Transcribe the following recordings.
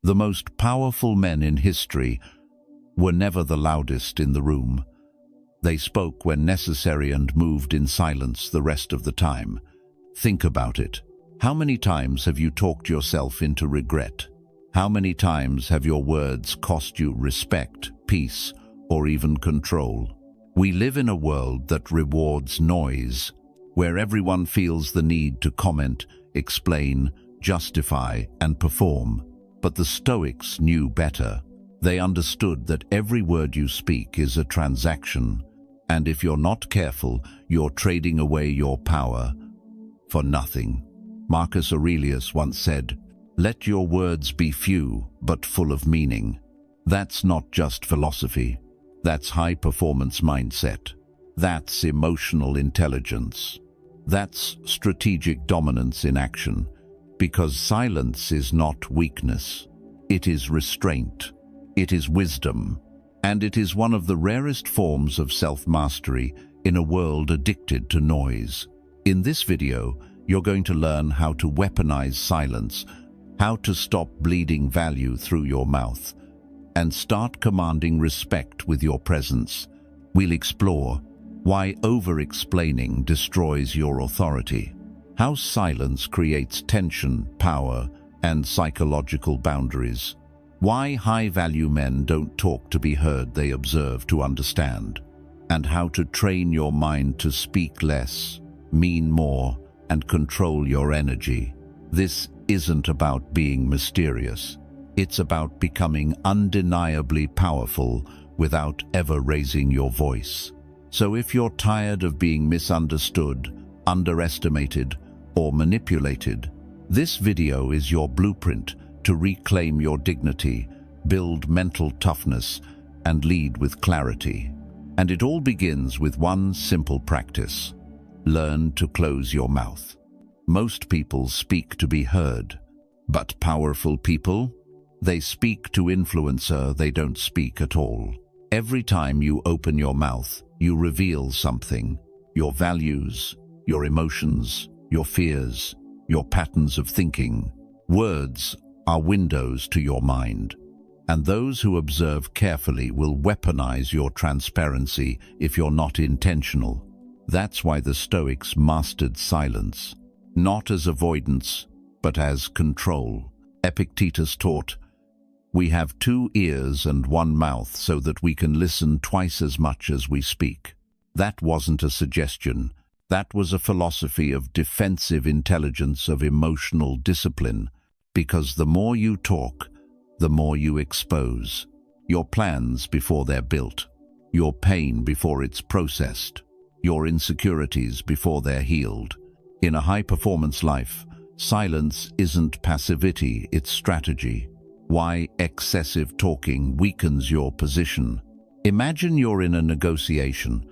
The most powerful men in history were never the loudest in the room. They spoke when necessary and moved in silence the rest of the time. Think about it. How many times have you talked yourself into regret? How many times have your words cost you respect, peace, or even control? We live in a world that rewards noise, where everyone feels the need to comment, explain, justify, and perform. But the Stoics knew better. They understood that every word you speak is a transaction, and if you're not careful, you're trading away your power for nothing. Marcus Aurelius once said, "Let your words be few, but full of meaning." That's not just philosophy. That's high-performance mindset. That's emotional intelligence. That's strategic dominance in action. Because silence is not weakness. It is restraint. It is wisdom. And it is one of the rarest forms of self-mastery in a world addicted to noise. In this video, you're going to learn how to weaponize silence, how to stop bleeding value through your mouth, and start commanding respect with your presence. We'll explore why over-explaining destroys your authority, how silence creates tension, power, and psychological boundaries, why high-value men don't talk to be heard, they observe to understand, and how to train your mind to speak less, mean more, and control your energy. This isn't about being mysterious. It's about becoming undeniably powerful without ever raising your voice. So if you're tired of being misunderstood, underestimated, or manipulated, this video is your blueprint to reclaim your dignity, build mental toughness, and lead with clarity. And it all begins with one simple practice. Learn to close your mouth. Most people speak to be heard, but powerful people, they speak to influencer, they don't speak at all. Every time you open your mouth, you reveal something: your values, your emotions, your fears, your patterns of thinking. Words are windows to your mind, and those who observe carefully will weaponize your transparency if you're not intentional. That's why the Stoics mastered silence, not as avoidance, but as control. Epictetus taught, "We have 2 ears and 1 mouth so that we can listen twice as much as we speak." That wasn't a suggestion. That was a philosophy of defensive intelligence, of emotional discipline, because the more you talk, the more you expose. Your plans before they're built, your pain before it's processed, your insecurities before they're healed. In a high-performance life, silence isn't passivity, it's strategy. Why excessive talking weakens your position. Imagine you're in a negotiation.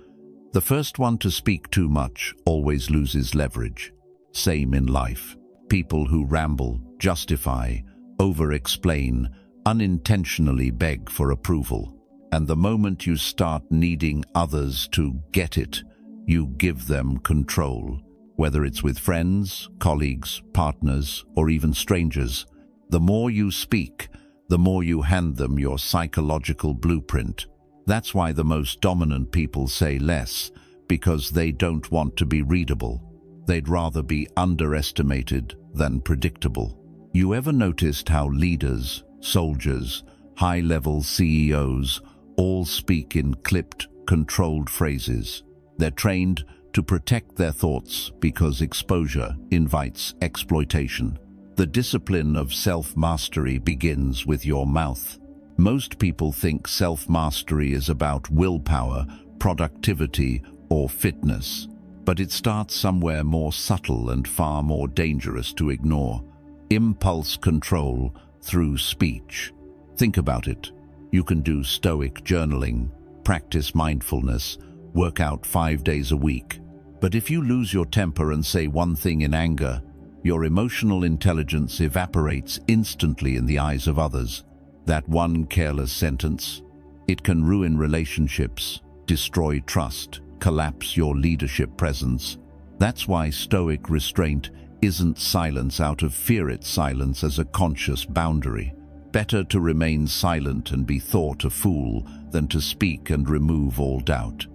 The first one to speak too much always loses leverage. Same in life. People who ramble, justify, over-explain, unintentionally beg for approval. And the moment you start needing others to get it, you give them control. Whether it's with friends, colleagues, partners, or even strangers, the more you speak, the more you hand them your psychological blueprint. That's why the most dominant people say less, because they don't want to be readable. They'd rather be underestimated than predictable. You ever noticed how leaders, soldiers, high-level CEOs all speak in clipped, controlled phrases? They're trained to protect their thoughts because exposure invites exploitation. The discipline of self-mastery begins with your mouth. Most people think self-mastery is about willpower, productivity, or fitness, but it starts somewhere more subtle and far more dangerous to ignore. Impulse control through speech. Think about it. You can do Stoic journaling, practice mindfulness, work out 5 days a week. But if you lose your temper and say one thing in anger, your emotional intelligence evaporates instantly in the eyes of others. That one careless sentence, it can ruin relationships, destroy trust, collapse your leadership presence. That's why Stoic restraint isn't silence out of fear, it's silence as a conscious boundary. Better to remain silent and be thought a fool than to speak and remove all doubt.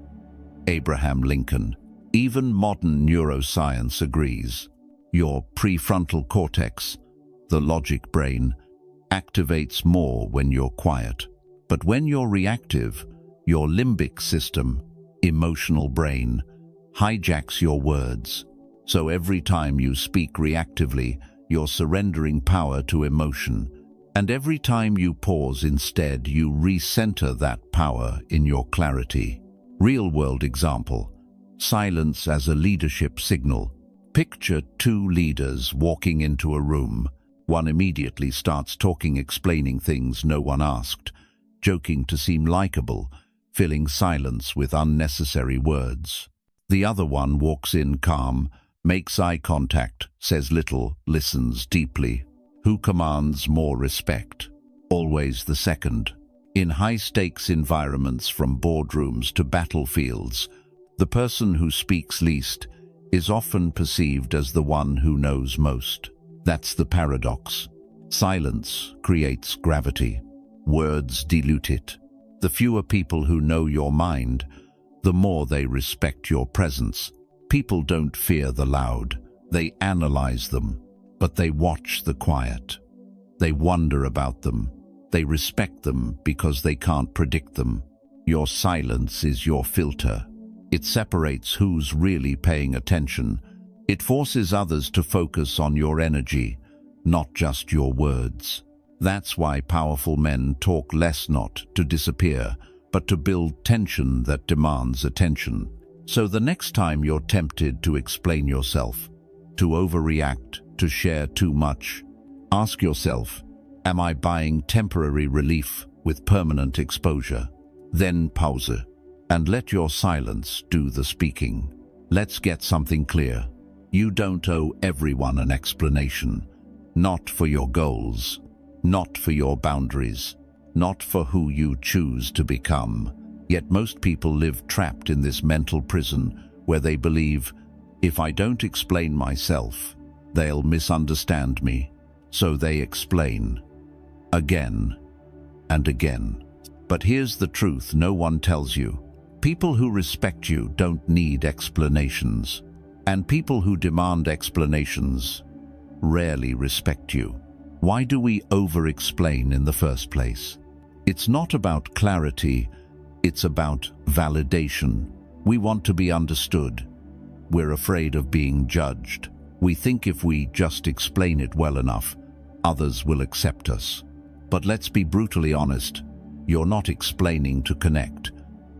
Abraham Lincoln. Even modern neuroscience agrees. Your prefrontal cortex, the logic brain, activates more when you're quiet. But when you're reactive, your limbic system, emotional brain, hijacks your words. So every time you speak reactively, you're surrendering power to emotion. And every time you pause instead, you recenter that power in your clarity. Real-world example. Silence as a leadership signal. Picture two leaders walking into a room. One immediately starts talking, explaining things no one asked, joking to seem likable, filling silence with unnecessary words. The other one walks in calm, makes eye contact, says little, listens deeply. Who commands more respect? Always the second. In high-stakes environments, from boardrooms to battlefields, the person who speaks least is often perceived as the one who knows most. That's the paradox. Silence creates gravity. Words dilute it. The fewer people who know your mind, the more they respect your presence. People don't fear the loud. They analyze them. But they watch the quiet. They wonder about them. They respect them because they can't predict them. Your silence is your filter. It separates who's really paying attention. It forces others to focus on your energy, not just your words. That's why powerful men talk less, not to disappear, but to build tension that demands attention. So the next time you're tempted to explain yourself, to overreact, to share too much, ask yourself, am I buying temporary relief with permanent exposure? Then pause and let your silence do the speaking. Let's get something clear. You don't owe everyone an explanation. Not for your goals, not for your boundaries, not for who you choose to become. Yet most people live trapped in this mental prison where they believe, if I don't explain myself, they'll misunderstand me. So they explain again and again. But here's the truth no one tells you. People who respect you don't need explanations. And people who demand explanations rarely respect you. Why do we over-explain in the first place? It's not about clarity, it's about validation. We want to be understood. We're afraid of being judged. We think if we just explain it well enough, others will accept us. But let's be brutally honest. You're not explaining to connect.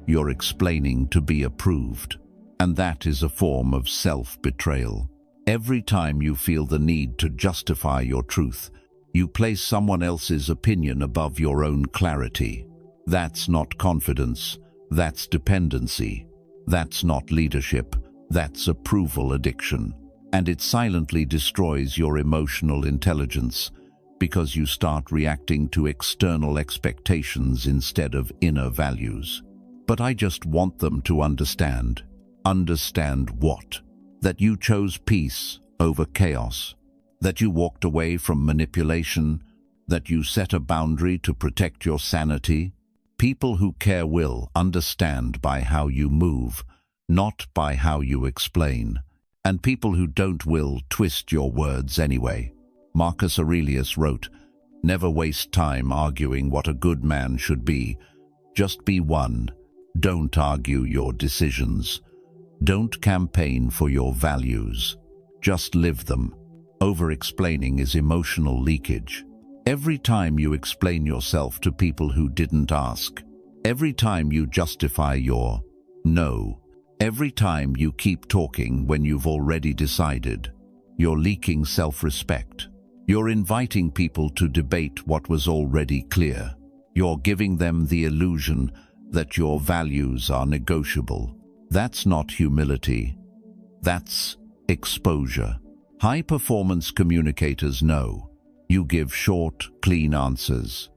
You're explaining to be approved. And that is a form of self-betrayal. Every time you feel the need to justify your truth, you place someone else's opinion above your own clarity. That's not confidence. That's dependency. That's not leadership. That's approval addiction. And it silently destroys your emotional intelligence because you start reacting to external expectations instead of inner values. But I just want them to understand. Understand what? That you chose peace over chaos. That you walked away from manipulation. That you set a boundary to protect your sanity. People who care will understand by how you move, not by how you explain. And people who don't will twist your words anyway. Marcus Aurelius wrote, "Never waste time arguing what a good man should be. Just be one. Don't argue your decisions. Don't campaign for your values. Just live them." Over-explaining is emotional leakage. Every time you explain yourself to people who didn't ask, every time you justify your no, every time you keep talking when you've already decided, you're leaking self-respect. You're inviting people to debate what was already clear. You're giving them the illusion that your values are negotiable. That's not humility. That's exposure. High-performance communicators know. You give short, clean answers.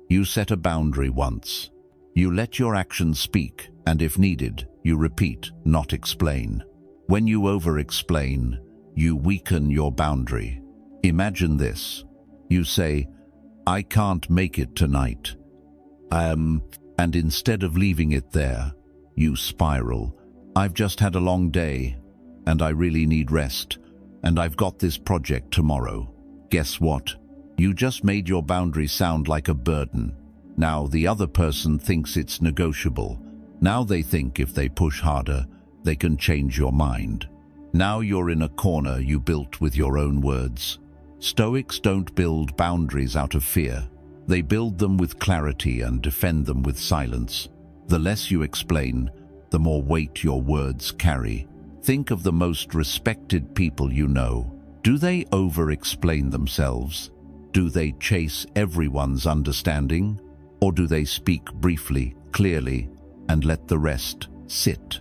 You set a boundary once. You let your actions speak, and if needed, you repeat, not explain. When you over-explain, you weaken your boundary. Imagine this. You say, I can't make it tonight. And instead of leaving it there, you spiral. I've just had a long day, and I really need rest, and I've got this project tomorrow. Guess what? You just made your boundary sound like a burden. Now the other person thinks it's negotiable. Now they think if they push harder, they can change your mind. Now you're in a corner you built with your own words. Stoics don't build boundaries out of fear. They build them with clarity and defend them with silence. The less you explain, the more weight your words carry. Think of the most respected people you know. Do they over-explain themselves? Do they chase everyone's understanding? Or do they speak briefly, clearly, and let the rest sit?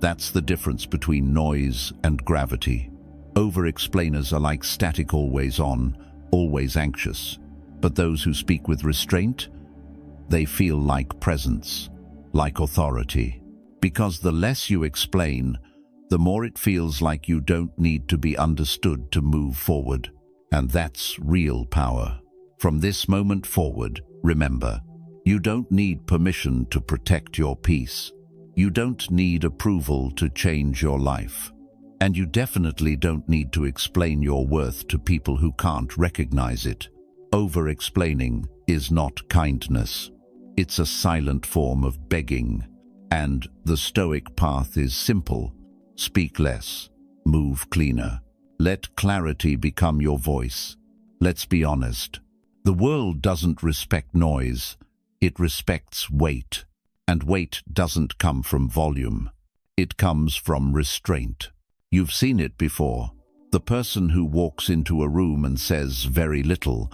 That's the difference between noise and gravity. Over-explainers are like static, always on, always anxious. But those who speak with restraint, they feel like presence, like authority. Because the less you explain, the more it feels like you don't need to be understood to move forward. And that's real power. From this moment forward, remember, you don't need permission to protect your peace. You don't need approval to change your life. And you definitely don't need to explain your worth to people who can't recognize it. Over-explaining is not kindness. It's a silent form of begging. And the Stoic path is simple. Speak less, move cleaner. Let clarity become your voice. Let's be honest. The world doesn't respect noise. It respects weight. And weight doesn't come from volume. It comes from restraint. You've seen it before. The person who walks into a room and says very little,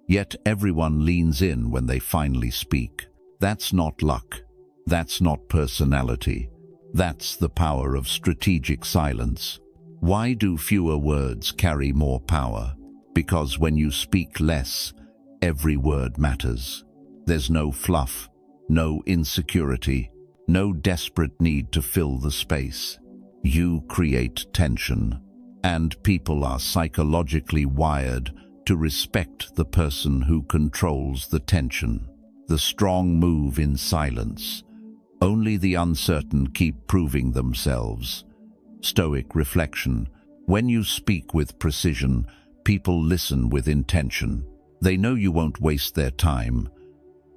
yet everyone leans in when they finally speak. That's not luck. That's not personality. That's the power of strategic silence. Why do fewer words carry more power? Because when you speak less, every word matters. There's no fluff, no insecurity, no desperate need to fill the space. You create tension, and people are psychologically wired to respect the person who controls the tension. The strong move in silence. Only the uncertain keep proving themselves. Stoic reflection. When you speak with precision, people listen with intention. They know you won't waste their time.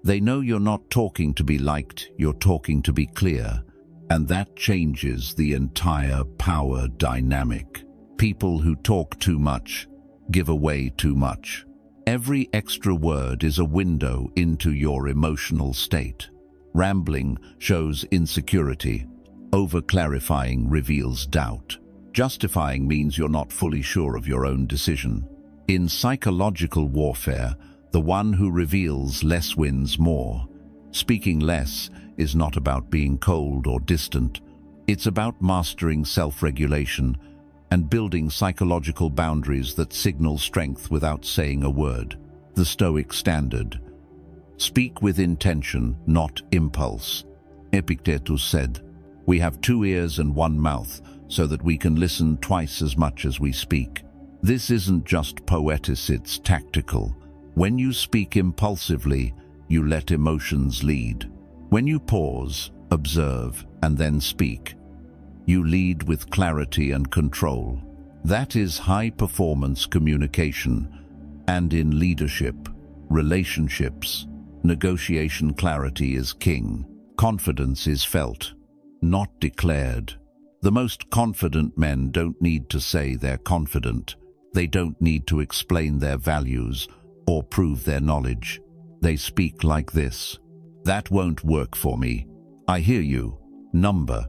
They know you're not talking to be liked, you're talking to be clear. And that changes the entire power dynamic. People who talk too much give away too much. Every extra word is a window into your emotional state. Rambling shows insecurity. Over-clarifying reveals doubt. Justifying means you're not fully sure of your own decision. In psychological warfare, the one who reveals less wins more. Speaking less is not about being cold or distant. It's about mastering self-regulation and building psychological boundaries that signal strength without saying a word. The Stoic standard. Speak with intention, not impulse. Epictetus said, "We have 2 ears and 1 mouth, so that we can listen twice as much as we speak." This isn't just poetic, it's tactical. When you speak impulsively, you let emotions lead. When you pause, observe, and then speak, you lead with clarity and control. That is high-performance communication. And in leadership, relationships, negotiation, clarity is king. Confidence is felt, not declared. The most confident men don't need to say they're confident. They don't need to explain their values or prove their knowledge. They speak like this: "That won't work for me. I hear you. Number."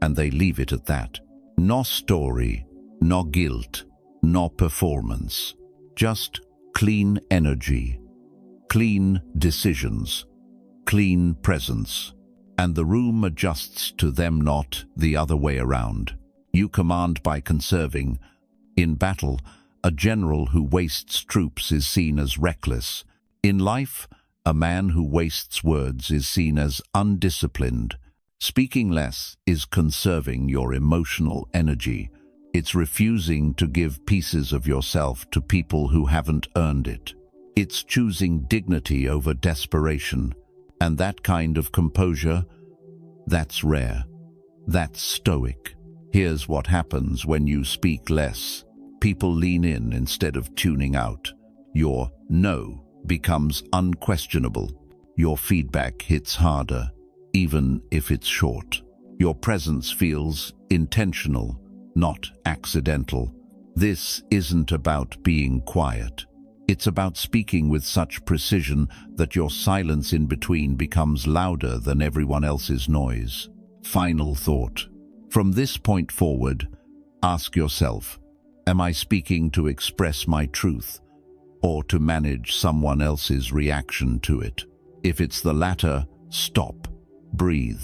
And they leave it at that. No story, no guilt, no performance. Just clean energy, clean decisions, clean presence. And the room adjusts to them, not the other way around. You command by conserving. In battle, a general who wastes troops is seen as reckless. In life, a man who wastes words is seen as undisciplined. Speaking less is conserving your emotional energy. It's refusing to give pieces of yourself to people who haven't earned it. It's choosing dignity over desperation. And that kind of composure, that's rare. That's Stoic. Here's what happens when you speak less. People lean in instead of tuning out. Your no becomes unquestionable. Your feedback hits harder, even if it's short. Your presence feels intentional, not accidental. This isn't about being quiet. It's about speaking with such precision that your silence in between becomes louder than everyone else's noise. Final thought. From this point forward, ask yourself, am I speaking to express my truth or to manage someone else's reaction to it? If it's the latter, stop, breathe,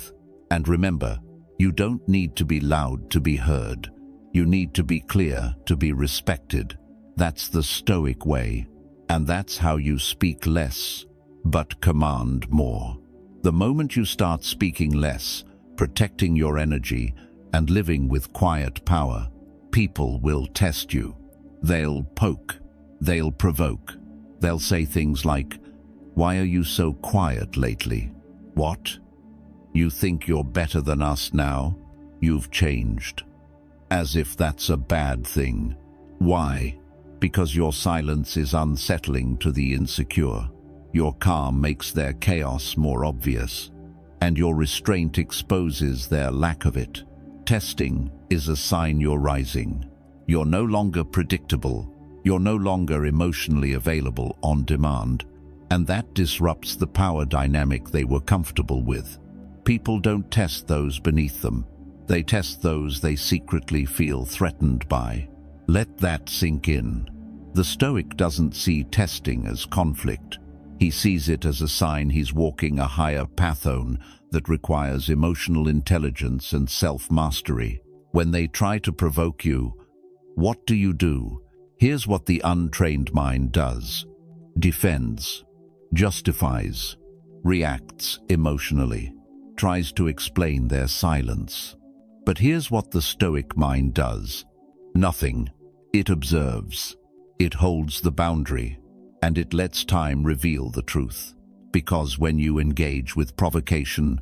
and remember, you don't need to be loud to be heard. You need to be clear to be respected. That's the Stoic way, and that's how you speak less, but command more. The moment you start speaking less, protecting your energy, and living with quiet power, people will test you. They'll poke, they'll provoke. They'll say things like, "Why are you so quiet lately?" "What? You think you're better than us now? You've changed." As if that's a bad thing. Why? Because your silence is unsettling to the insecure. Your calm makes their chaos more obvious, and your restraint exposes their lack of it. Testing is a sign you're rising. You're no longer predictable. You're no longer emotionally available on demand, and that disrupts the power dynamic they were comfortable with. People don't test those beneath them. They test those they secretly feel threatened by. Let that sink in. The Stoic doesn't see testing as conflict. He sees it as a sign he's walking a higher pathone that requires emotional intelligence and self-mastery. When they try to provoke you, what do? Here's what the untrained mind does. Defends, justifies, reacts emotionally, tries to explain their silence. But here's what the Stoic mind does. Nothing. It observes. It holds the boundary, and it lets time reveal the truth. Because when you engage with provocation,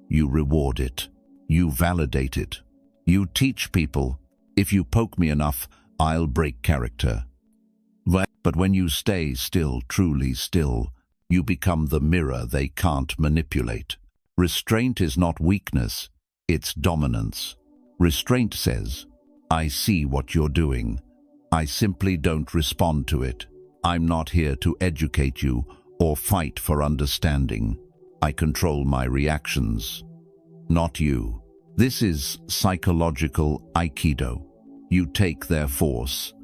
you reward it. You validate it. You teach people, if you poke me enough, I'll break character. But when you stay still, truly still, you become the mirror they can't manipulate. Restraint is not weakness, it's dominance. Restraint says, I see what you're doing. I simply don't respond to it. I'm not here to educate you or fight for understanding. I control my reactions, not you. This is psychological Aikido. You take their force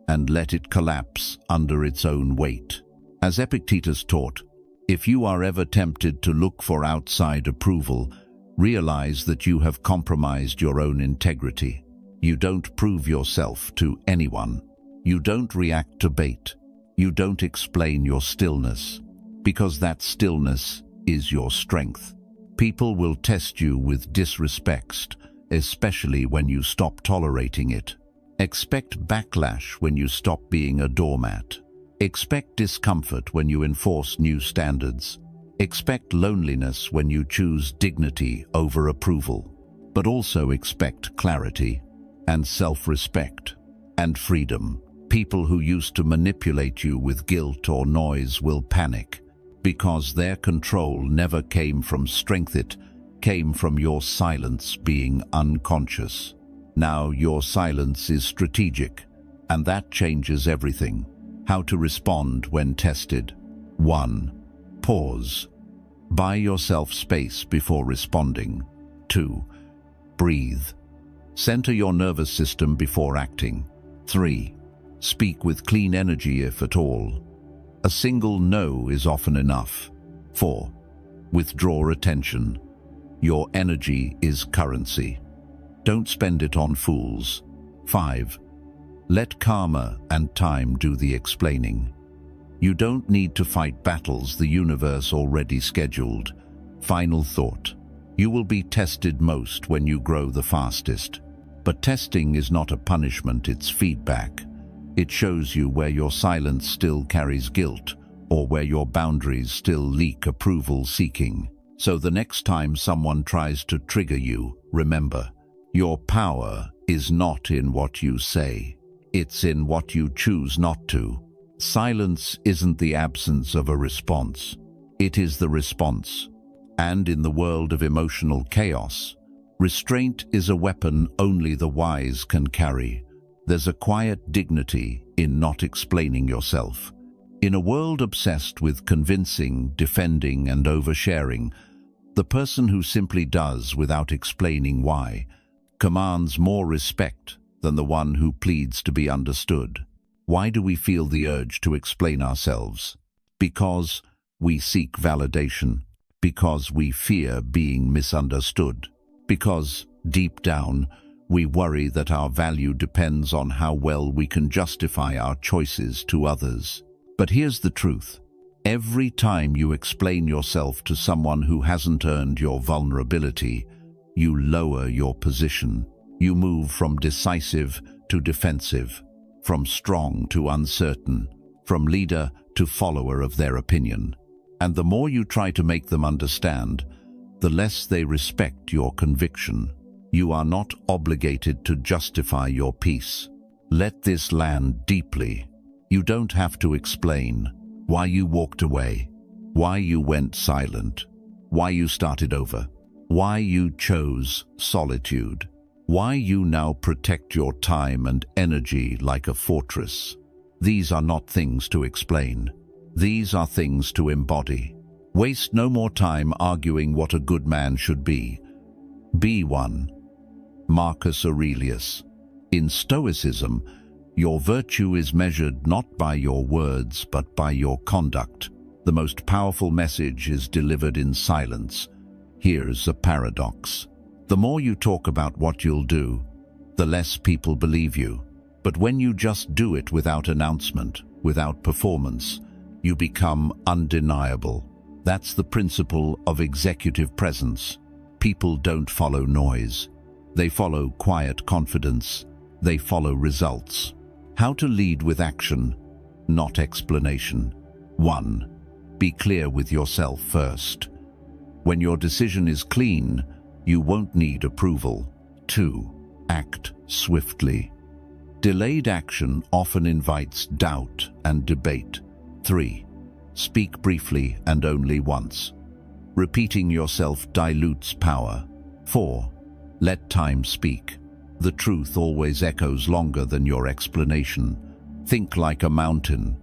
and let it collapse under its own weight. As Epictetus taught, if you are ever tempted to look for outside approval, realize that you have compromised your own integrity. You don't prove yourself to anyone. You don't react to bait. You don't explain your stillness, because that stillness is your strength. People will test you with disrespect, especially when you stop tolerating it. Expect backlash when you stop being a doormat. Expect discomfort when you enforce new standards. Expect loneliness when you choose dignity over approval. But also expect clarity and self-respect and freedom. People who used to manipulate you with guilt or noise will panic, because their control never came from strength, it came from your silence being unconscious. Now your silence is strategic, and that changes everything. How to respond when tested. 1. Pause. Buy yourself space before responding. 2. Breathe. Center your nervous system before acting. 3. Speak with clean energy if at all. A single no is often enough. 4. Withdraw attention. Your energy is currency. Don't spend it on fools. 5. Let karma and time do the explaining. You don't need to fight battles the universe already scheduled. Final thought. You will be tested most when you grow the fastest. But testing is not a punishment, it's feedback. It shows you where your silence still carries guilt, or where your boundaries still leak approval-seeking. So the next time someone tries to trigger you, remember, your power is not in what you say. It's in what you choose not to. Silence isn't the absence of a response. It is the response. And in the world of emotional chaos, restraint is a weapon only the wise can carry. There's a quiet dignity in not explaining yourself. In a world obsessed with convincing, defending, and oversharing, the person who simply does without explaining why commands more respect than the one who pleads to be understood. Why do we feel the urge to explain ourselves? Because we seek validation. Because we fear being misunderstood. Because, deep down, we worry that our value depends on how well we can justify our choices to others. But here's the truth. Every time you explain yourself to someone who hasn't earned your vulnerability, you lower your position. You move from decisive to defensive, from strong to uncertain, from leader to follower of their opinion. And the more you try to make them understand, the less they respect your conviction. You are not obligated to justify your peace. Let this land deeply. You don't have to explain why you walked away, why you went silent, why you started over, why you chose solitude, why you now protect your time and energy like a fortress. These are not things to explain. These are things to embody. Waste no more time arguing what a good man should be. Be one. Marcus Aurelius. In Stoicism, your virtue is measured not by your words but by your conduct. The most powerful message is delivered in silence. Here's a paradox. The more you talk about what you'll do, the less people believe you. But when you just do it without announcement, without performance, you become undeniable. That's the principle of executive presence. People don't follow noise. They follow quiet confidence. They follow results. How to lead with action, not explanation. 1. Be clear with yourself first. When your decision is clean, you won't need approval. 2. Act swiftly. Delayed action often invites doubt and debate. 3. Speak briefly and only once. Repeating yourself dilutes power. 4. Let time speak. The truth always echoes longer than your explanation. Think like a mountain.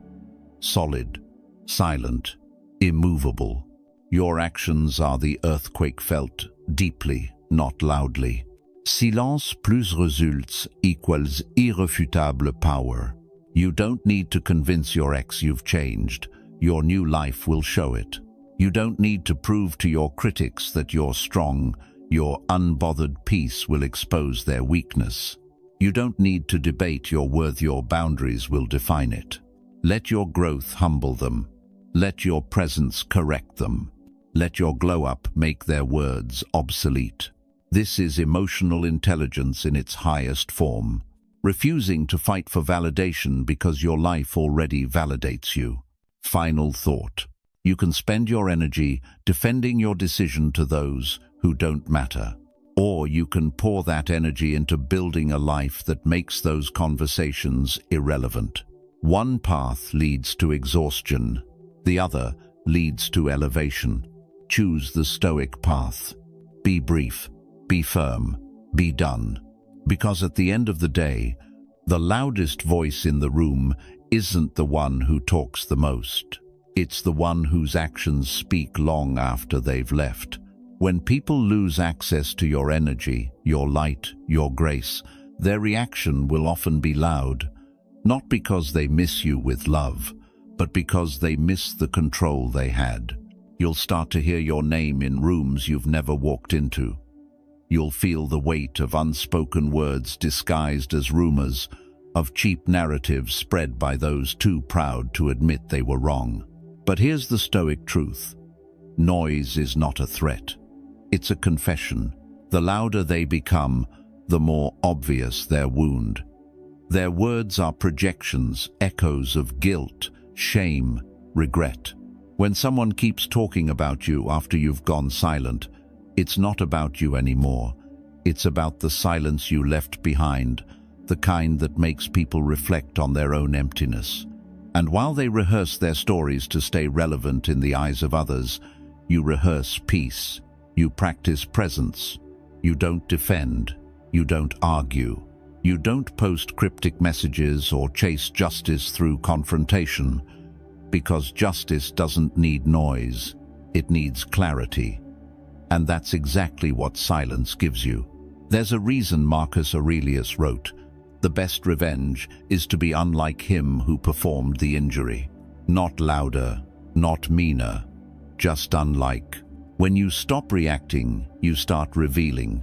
Solid, silent, immovable. Your actions are the earthquake felt deeply, not loudly. Silence plus results equals irrefutable power. You don't need to convince your ex you've changed. Your new life will show it. You don't need to prove to your critics that you're strong. Your unbothered peace will expose their weakness. You don't need to debate your worth. Your boundaries will define it. Let your growth humble them. Let your presence correct them. Let your glow-up make their words obsolete. This is emotional intelligence in its highest form. Refusing to fight for validation because your life already validates you. Final thought. You can spend your energy defending your decision to those who don't matter. Or you can pour that energy into building a life that makes those conversations irrelevant. One path leads to exhaustion. The other leads to elevation. Choose the Stoic path. Be brief, be firm, be done. Because at the end of the day, the loudest voice in the room isn't the one who talks the most. It's the one whose actions speak long after they've left. When people lose access to your energy, your light, your grace, their reaction will often be loud, not because they miss you with love, but because they miss the control they had. You'll start to hear your name in rooms you've never walked into. You'll feel the weight of unspoken words disguised as rumors, of cheap narratives spread by those too proud to admit they were wrong. But here's the Stoic truth. Noise is not a threat. It's a confession. The louder they become, the more obvious their wound. Their words are projections, echoes of guilt, shame, regret. When someone keeps talking about you after you've gone silent, it's not about you anymore. It's about the silence you left behind, the kind that makes people reflect on their own emptiness. And while they rehearse their stories to stay relevant in the eyes of others, you rehearse peace. You practice presence. You don't defend. You don't argue. You don't post cryptic messages or chase justice through confrontation, because justice doesn't need noise. It needs clarity. And that's exactly what silence gives you. There's a reason Marcus Aurelius wrote, "The best revenge is to be unlike him who performed the injury." Not louder, not meaner, just unlike. When you stop reacting, you start revealing.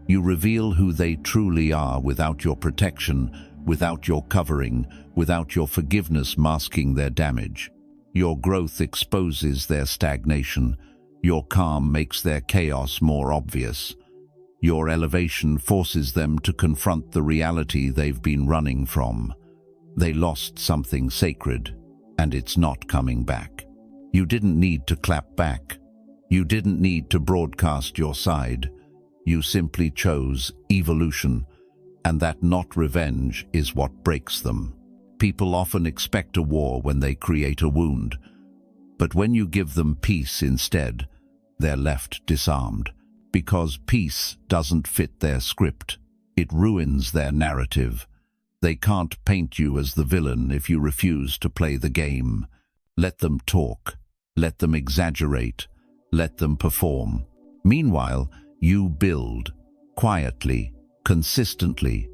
You reveal who they truly are without your protection, without your covering, without your forgiveness masking their damage. Your growth exposes their stagnation. Your calm makes their chaos more obvious. Your elevation forces them to confront the reality they've been running from. They lost something sacred, and it's not coming back. You didn't need to clap back. You didn't need to broadcast your side. You simply chose evolution, and that not revenge is what breaks them. People often expect a war when they create a wound, but when you give them peace instead, they're left disarmed, because peace doesn't fit their script. It ruins their narrative. They can't paint you as the villain if you refuse to play the game. Let them talk. Let them exaggerate. Let them perform. Meanwhile, you build, quietly, consistently.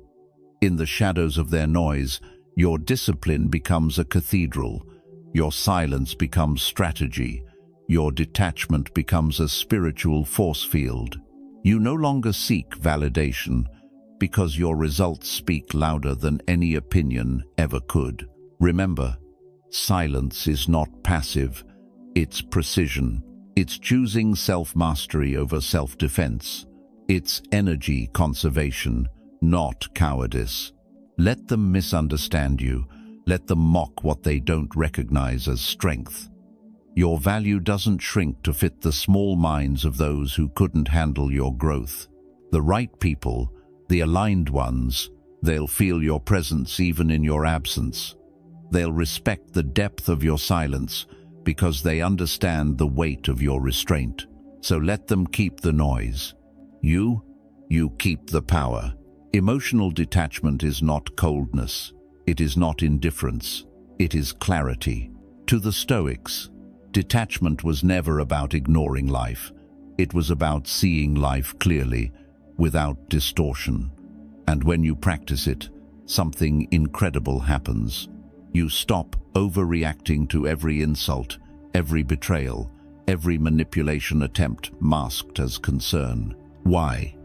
In the shadows of their noise, your discipline becomes a cathedral. Your silence becomes strategy. Your detachment becomes a spiritual force field. You no longer seek validation, because your results speak louder than any opinion ever could. Remember, silence is not passive, it's precision. It's choosing self-mastery over self-defense. It's energy conservation, not cowardice. Let them misunderstand you. Let them mock what they don't recognize as strength. Your value doesn't shrink to fit the small minds of those who couldn't handle your growth. The right people, the aligned ones, they'll feel your presence even in your absence. They'll respect the depth of your silence because they understand the weight of your restraint. So let them keep the noise. You keep the power. Emotional detachment is not coldness. It is not indifference. It is clarity. To the Stoics, detachment was never about ignoring life. It was about seeing life clearly, without distortion. And when you practice it, something incredible happens. You stop overreacting to every insult, every betrayal, every manipulation attempt masked as concern. Why?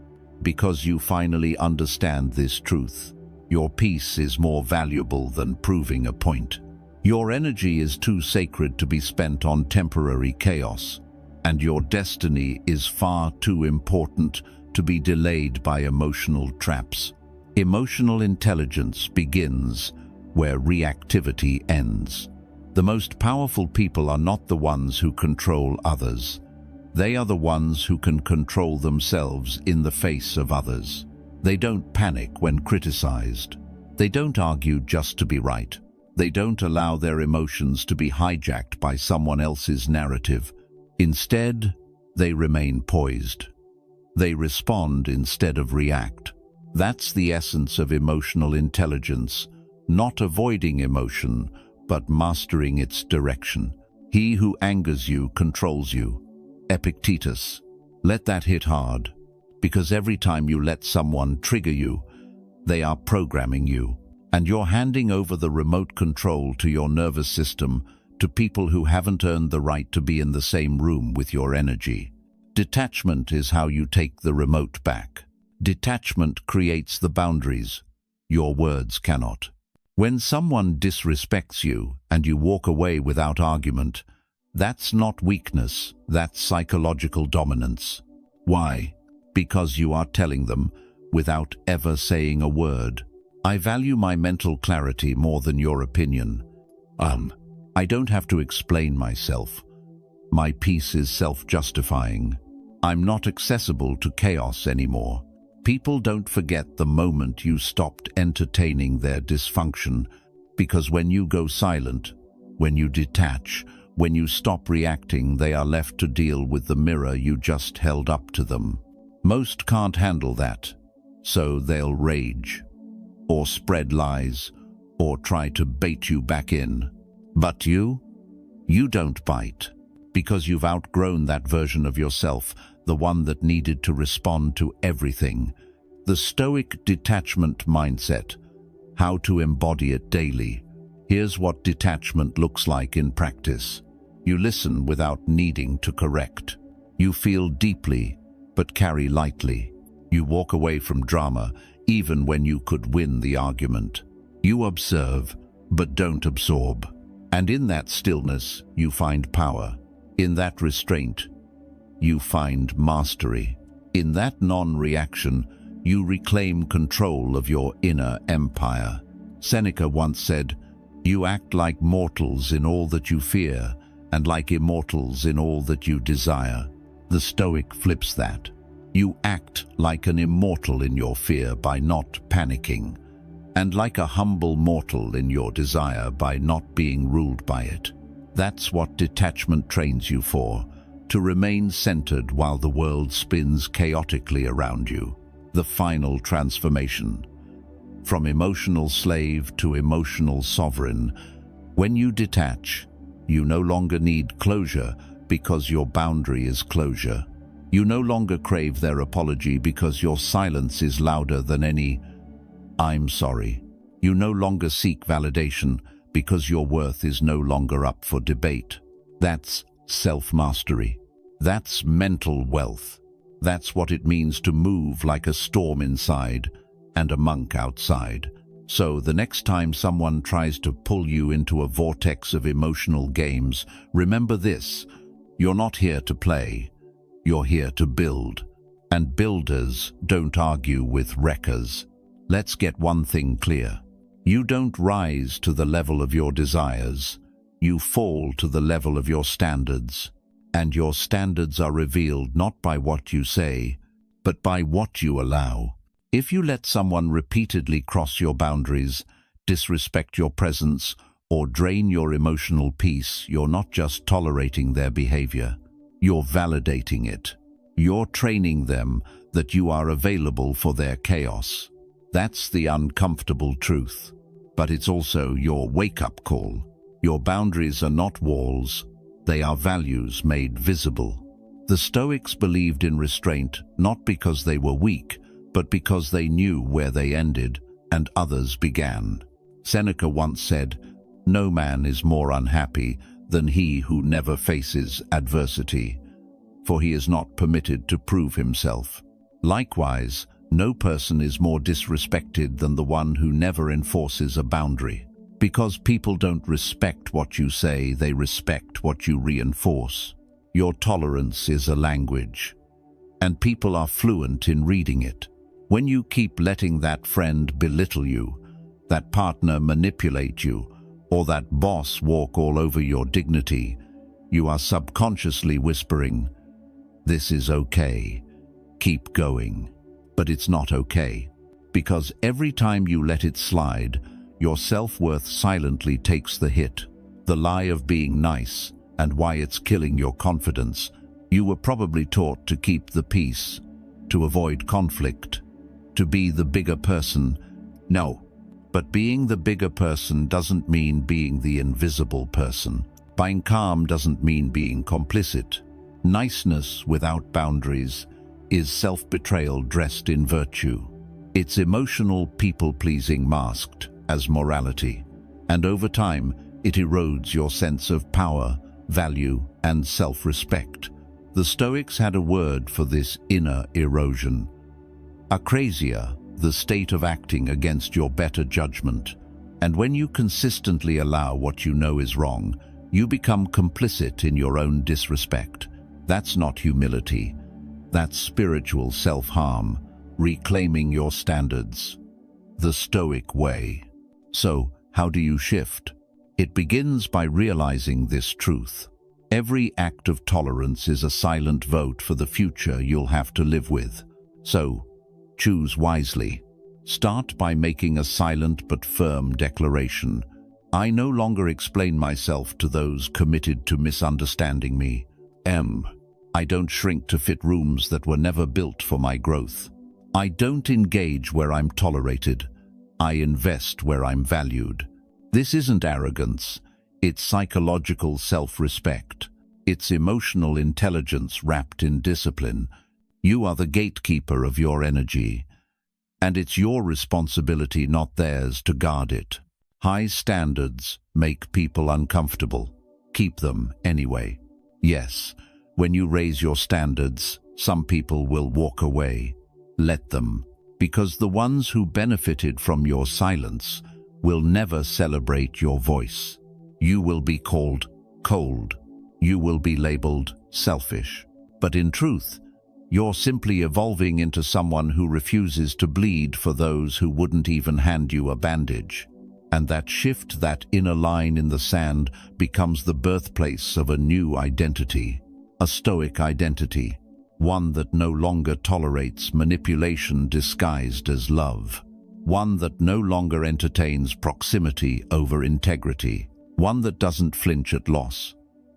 Because you finally understand this truth. Your peace is more valuable than proving a point. Your energy is too sacred to be spent on temporary chaos, and your destiny is far too important to be delayed by emotional traps. Emotional intelligence begins where reactivity ends. The most powerful people are not the ones who control others. They are the ones who can control themselves in the face of others. They don't panic when criticized. They don't argue just to be right. They don't allow their emotions to be hijacked by someone else's narrative. Instead, they remain poised. They respond instead of react. That's the essence of emotional intelligence, not avoiding emotion, but mastering its direction. He who angers you controls you. Epictetus. Let that hit hard, because every time you let someone trigger you, they are programming you, and you're handing over the remote control to your nervous system to people who haven't earned the right to be in the same room with your energy. Detachment is how you take the remote back. Detachment creates the boundaries. Your words cannot. When someone disrespects you and you walk away without argument, that's not weakness, that's psychological dominance. Why? Because you are telling them, without ever saying a word, I value my mental clarity more than your opinion. I don't have to explain myself. My peace is self-justifying. I'm not accessible to chaos anymore. People don't forget the moment you stopped entertaining their dysfunction, because when you go silent, when you detach, when you stop reacting, they are left to deal with the mirror you just held up to them. Most can't handle that, so they'll rage, or spread lies, or try to bait you back in. But you don't bite, because you've outgrown that version of yourself, the one that needed to respond to everything. The Stoic detachment mindset, how to embody it daily. Here's what detachment looks like in practice. You listen without needing to correct. You feel deeply, but carry lightly. You walk away from drama, even when you could win the argument. You observe, but don't absorb. And in that stillness, you find power. In that restraint, you find mastery. In that non-reaction, you reclaim control of your inner empire. Seneca once said, "You act like mortals in all that you fear, and like immortals in all that you desire." The Stoic flips that. You act like an immortal in your fear by not panicking, and like a humble mortal in your desire by not being ruled by it. That's what detachment trains you for, to remain centered while the world spins chaotically around you. The final transformation. From emotional slave to emotional sovereign. When you detach, you no longer need closure because your boundary is closure. You no longer crave their apology because your silence is louder than any "I'm sorry." You no longer seek validation because your worth is no longer up for debate. That's self-mastery. That's mental wealth. That's what it means to move like a storm inside and a monk outside. So the next time someone tries to pull you into a vortex of emotional games, remember this: you're not here to play. You're here to build. And builders don't argue with wreckers. Let's get one thing clear. You don't rise to the level of your desires. You fall to the level of your standards. And your standards are revealed not by what you say, but by what you allow. If you let someone repeatedly cross your boundaries, disrespect your presence, or drain your emotional peace, you're not just tolerating their behavior. You're validating it. You're training them that you are available for their chaos. That's the uncomfortable truth. But it's also your wake-up call. Your boundaries are not walls. They are values made visible. The Stoics believed in restraint not because they were weak, but because they knew where they ended and others began. Seneca once said, "No man is more unhappy than he who never faces adversity, for he is not permitted to prove himself." Likewise, no person is more disrespected than the one who never enforces a boundary. Because people don't respect what you say, they respect what you reinforce. Your tolerance is a language, and people are fluent in reading it. When you keep letting that friend belittle you, that partner manipulate you, or that boss walk all over your dignity, you are subconsciously whispering, "This is okay. Keep going." But it's not okay, because every time you let it slide, your self-worth silently takes the hit. The lie of being nice and why it's killing your confidence. You were probably taught to keep the peace, to avoid conflict, to be the bigger person. No, but being the bigger person doesn't mean being the invisible person. Being calm doesn't mean being complicit. Niceness without boundaries is self-betrayal dressed in virtue. It's emotional people-pleasing masked as morality. And over time, it erodes your sense of power, value, and self-respect. The Stoics had a word for this inner erosion. Akrasia, the state of acting against your better judgment. And when you consistently allow what you know is wrong, you become complicit in your own disrespect. That's not humility. That's spiritual self-harm, reclaiming your standards. The Stoic way. So, how do you shift? It begins by realizing this truth. Every act of tolerance is a silent vote for the future you'll have to live with. So, choose wisely. Start by making a silent but firm declaration. I no longer explain myself to those committed to misunderstanding me. I don't shrink to fit rooms that were never built for my growth. I don't engage where I'm tolerated. I invest where I'm valued. This isn't arrogance. It's psychological self-respect. It's emotional intelligence wrapped in discipline. You are the gatekeeper of your energy, and it's your responsibility, not theirs, to guard it. High standards make people uncomfortable. Keep them anyway. Yes, when you raise your standards, some people will walk away. Let them, because the ones who benefited from your silence will never celebrate your voice. You will be called cold. You will be labeled selfish. But in truth, you're simply evolving into someone who refuses to bleed for those who wouldn't even hand you a bandage. And that shift, that inner line in the sand, becomes the birthplace of a new identity, a Stoic identity, one that no longer tolerates manipulation disguised as love, one that no longer entertains proximity over integrity, one that doesn't flinch at loss,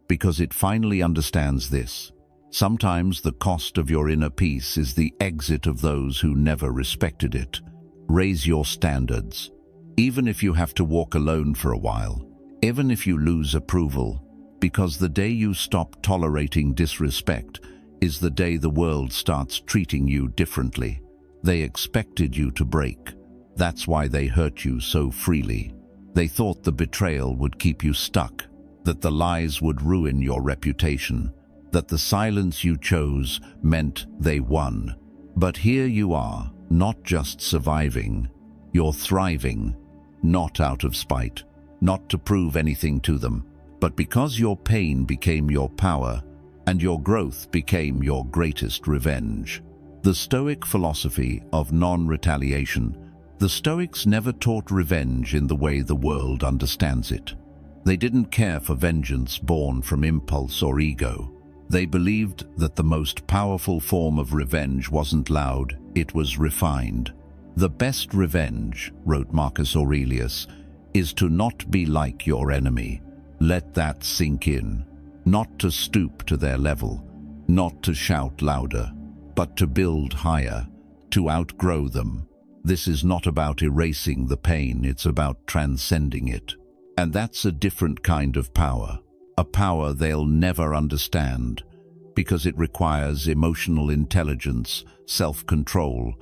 because it finally understands this. Sometimes the cost of your inner peace is the exit of those who never respected it. Raise your standards, even if you have to walk alone for a while, even if you lose approval, because the day you stop tolerating disrespect is the day the world starts treating you differently. They expected you to break. That's why they hurt you so freely. They thought the betrayal would keep you stuck, that the lies would ruin your reputation, that the silence you chose meant they won. But here you are, not just surviving, you're thriving, not out of spite, not to prove anything to them, but because your pain became your power and your growth became your greatest revenge. The Stoic philosophy of non-retaliation. The Stoics never taught revenge in the way the world understands it. They didn't care for vengeance born from impulse or ego. They believed that the most powerful form of revenge wasn't loud, it was refined. The best revenge, wrote Marcus Aurelius, is to not be like your enemy. Let that sink in. Not to stoop to their level, not to shout louder, but to build higher, to outgrow them. This is not about erasing the pain, it's about transcending it. And that's a different kind of power, a power they'll never understand, because it requires emotional intelligence, self-control,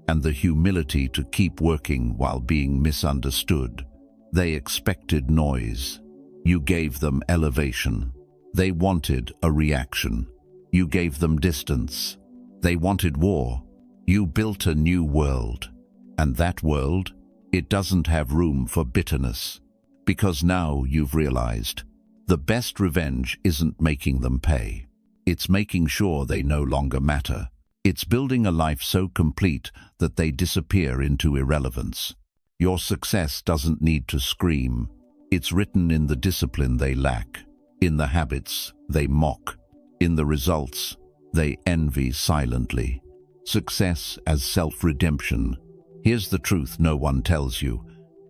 and the humility to keep working while being misunderstood. They expected noise. You gave them elevation. They wanted a reaction. You gave them distance. They wanted war. You built a new world. And that world, it doesn't have room for bitterness. Because now you've realized, the best revenge isn't making them pay. It's making sure they no longer matter. It's building a life so complete that they disappear into irrelevance. Your success doesn't need to scream. It's written in the discipline they lack, in the habits they mock, in the results they envy silently. Success as self-redemption. Here's the truth no one tells you.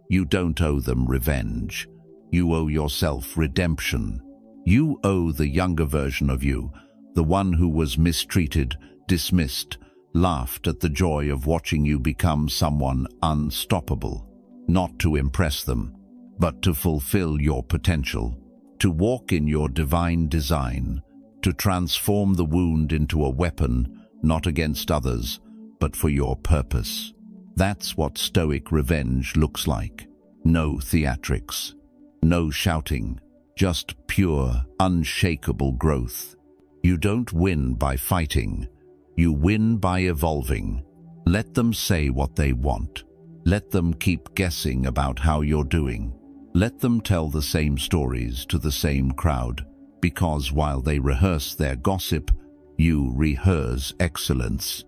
You don't owe them revenge. You owe yourself redemption. You owe the younger version of you, the one who was mistreated, dismissed, laughed at the joy of watching you become someone unstoppable. Not to impress them, but to fulfill your potential, to walk in your divine design, to transform the wound into a weapon, not against others, but for your purpose. That's what Stoic revenge looks like. No theatrics, no shouting, just pure, unshakable growth. You don't win by fighting. You win by evolving. Let them say what they want. Let them keep guessing about how you're doing. Let them tell the same stories to the same crowd, because while they rehearse their gossip, you rehearse excellence.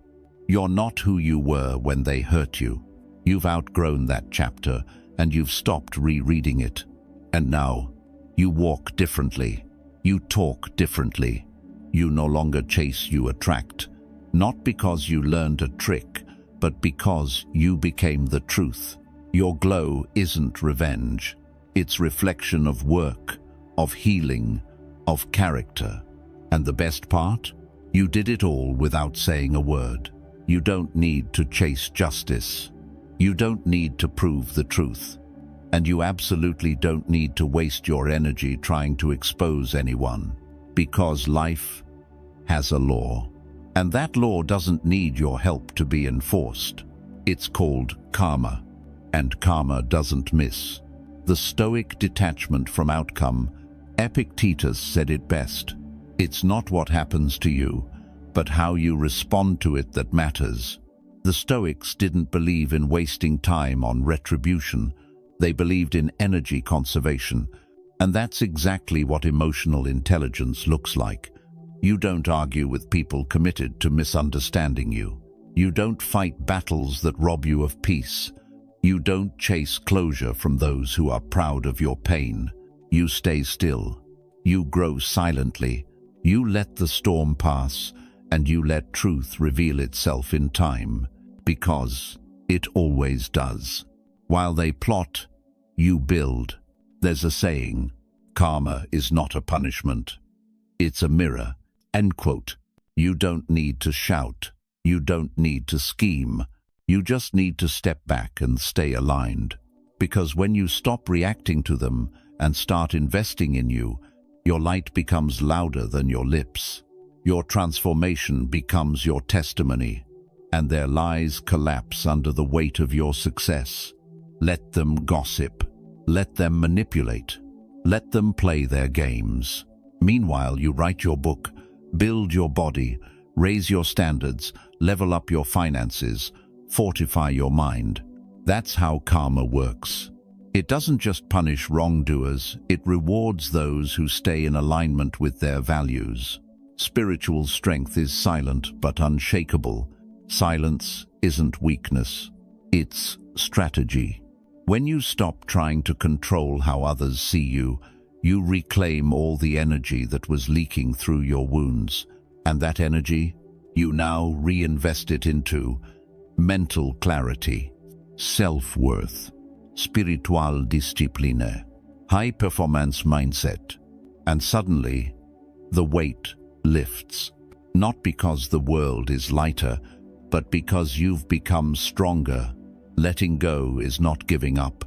You're not who you were when they hurt you. You've outgrown that chapter, and you've stopped rereading it. And now, you walk differently. You talk differently. You no longer chase, you attract. Not because you learned a trick, but because you became the truth. Your glow isn't revenge. It's reflection of work, of healing, of character. And the best part? You did it all without saying a word. You don't need to chase justice. You don't need to prove the truth. And you absolutely don't need to waste your energy trying to expose anyone. Because life has a law. And that law doesn't need your help to be enforced. It's called karma. And karma doesn't miss. The Stoic detachment from outcome, Epictetus said it best. It's not what happens to you, but how you respond to it that matters. The Stoics didn't believe in wasting time on retribution. They believed in energy conservation. And that's exactly what emotional intelligence looks like. You don't argue with people committed to misunderstanding you. You don't fight battles that rob you of peace. You don't chase closure from those who are proud of your pain. You stay still. You grow silently. You let the storm pass, and you let truth reveal itself in time, because it always does. While they plot, you build. There's a saying, karma is not a punishment. It's a mirror. End quote. You don't need to shout. You don't need to scheme. You just need to step back and stay aligned. Because when you stop reacting to them and start investing in you, your light becomes louder than your lips. Your transformation becomes your testimony, and their lies collapse under the weight of your success. Let them gossip. Let them manipulate. Let them play their games. Meanwhile, you write your book, build your body, raise your standards, level up your finances, fortify your mind. That's how karma works. It doesn't just punish wrongdoers, it rewards those who stay in alignment with their values. Spiritual strength is silent but unshakable. Silence isn't weakness, it's strategy. When you stop trying to control how others see you, you reclaim all the energy that was leaking through your wounds. And that energy, you now reinvest it into mental clarity, self-worth, spiritual discipline, high-performance mindset. And suddenly, the weight lifts. Not because the world is lighter, but because you've become stronger. Letting go is not giving up,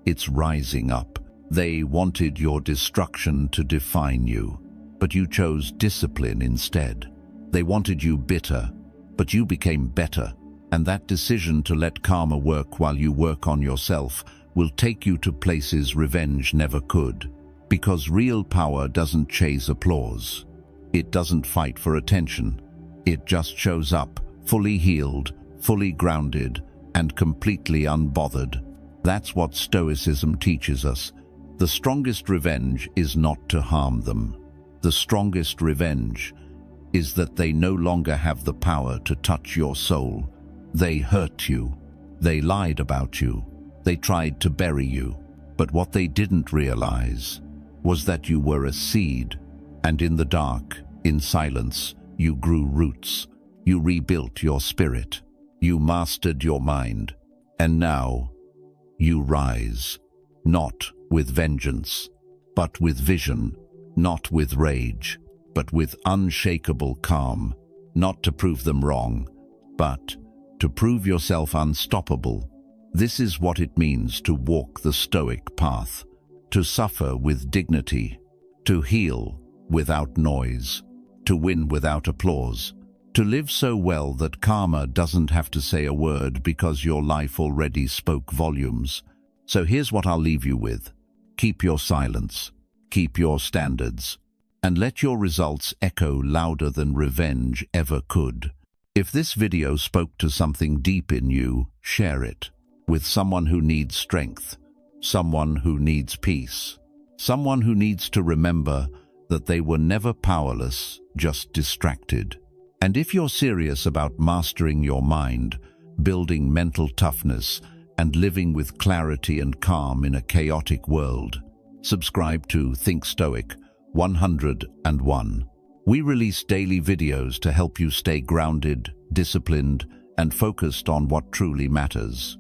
it's rising up. They wanted your destruction to define you, but you chose discipline instead. They wanted you bitter, but you became better. And that decision to let karma work while you work on yourself will take you to places revenge never could. Because real power doesn't chase applause. It doesn't fight for attention. It just shows up, fully healed, fully grounded, and completely unbothered. That's what Stoicism teaches us. The strongest revenge is not to harm them. The strongest revenge is that they no longer have the power to touch your soul. They hurt you. They lied about you. They tried to bury you. But what they didn't realize was that you were a seed, and in the dark, in silence, you grew roots. You rebuilt your spirit. You mastered your mind. And now, you rise, not with vengeance, but with vision, not with rage, but with unshakable calm, not to prove them wrong, but to prove yourself unstoppable. This is what it means to walk the Stoic path, to suffer with dignity, to heal without noise, to win without applause, to live so well that karma doesn't have to say a word because your life already spoke volumes. So here's what I'll leave you with. Keep your silence, keep your standards, and let your results echo louder than revenge ever could. If this video spoke to something deep in you, share it with someone who needs strength, someone who needs peace, someone who needs to remember that they were never powerless, just distracted. And if you're serious about mastering your mind, building mental toughness, and living with clarity and calm in a chaotic world, Subscribe to Think Stoic 101. We release daily videos to help you stay grounded, disciplined, and focused on what truly matters.